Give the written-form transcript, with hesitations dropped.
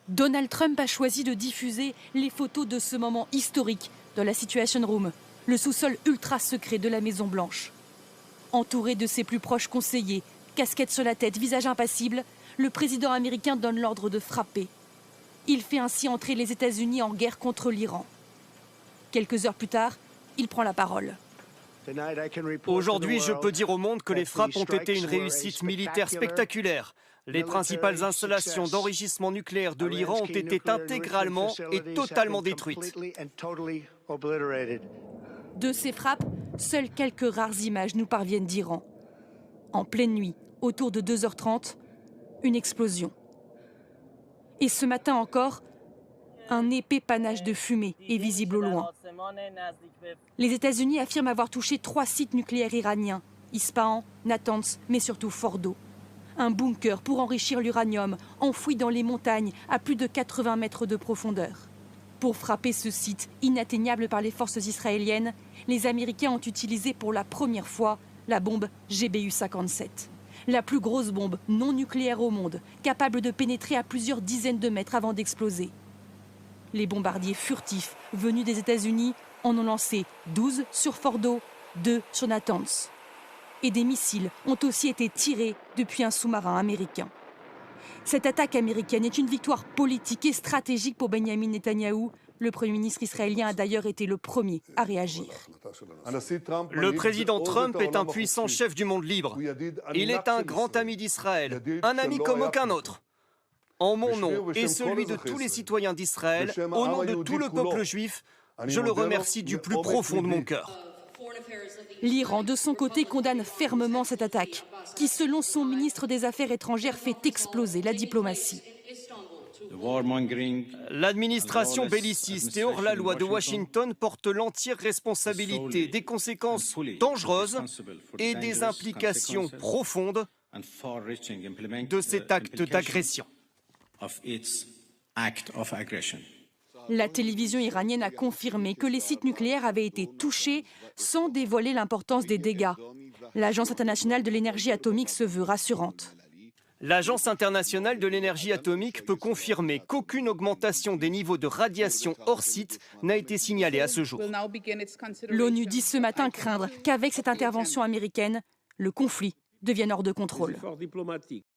Donald Trump a choisi de diffuser les photos de ce moment historique dans la Situation Room, le sous-sol ultra secret de la Maison-Blanche. Entouré de ses plus proches conseillers, casquette sur la tête, visage impassible, le président américain donne l'ordre de frapper. Il fait ainsi entrer les États-Unis en guerre contre l'Iran. Quelques heures plus tard, il prend la parole. Aujourd'hui, je peux dire au monde que les frappes ont été une réussite militaire spectaculaire. Les principales installations d'enrichissement nucléaire de l'Iran ont été intégralement et totalement détruites. De ces frappes, seules quelques rares images nous parviennent d'Iran. En pleine nuit, autour de 2h30, une explosion. Et ce matin encore, un épais panache de fumée est visible au loin. Les États-Unis affirment avoir touché 3 sites nucléaires iraniens, Ispahan, Natanz, mais surtout Fordo. Un bunker pour enrichir l'uranium, enfoui dans les montagnes à plus de 80 mètres de profondeur. Pour frapper ce site, inatteignable par les forces israéliennes, les Américains ont utilisé pour la première fois la bombe GBU-57. La plus grosse bombe non nucléaire au monde, capable de pénétrer à plusieurs dizaines de mètres avant d'exploser. Les bombardiers furtifs venus des États-Unis en ont lancé 12 sur Fordo, 2 sur Natanz. Et des missiles ont aussi été tirés depuis un sous-marin américain. Cette attaque américaine est une victoire politique et stratégique pour Benyamin Netanyahou. Le Premier ministre israélien a d'ailleurs été le premier à réagir. Le président Trump est un puissant chef du monde libre. Il est un grand ami d'Israël, un ami comme aucun autre. En mon nom et celui de tous les citoyens d'Israël, au nom de tout le peuple juif, je le remercie du plus profond de mon cœur. L'Iran, de son côté, condamne fermement cette attaque, qui, selon son ministre des Affaires étrangères, fait exploser la diplomatie. L'administration belliciste et hors-la-loi de Washington porte l'entière responsabilité des conséquences dangereuses et des implications profondes de cet acte d'agression. La télévision iranienne a confirmé que les sites nucléaires avaient été touchés sans dévoiler l'importance des dégâts. L'Agence internationale de l'énergie atomique se veut rassurante. L'Agence internationale de l'énergie atomique peut confirmer qu'aucune augmentation des niveaux de radiation hors site n'a été signalée à ce jour. L'ONU dit ce matin craindre qu'avec cette intervention américaine, le conflit devienne hors de contrôle.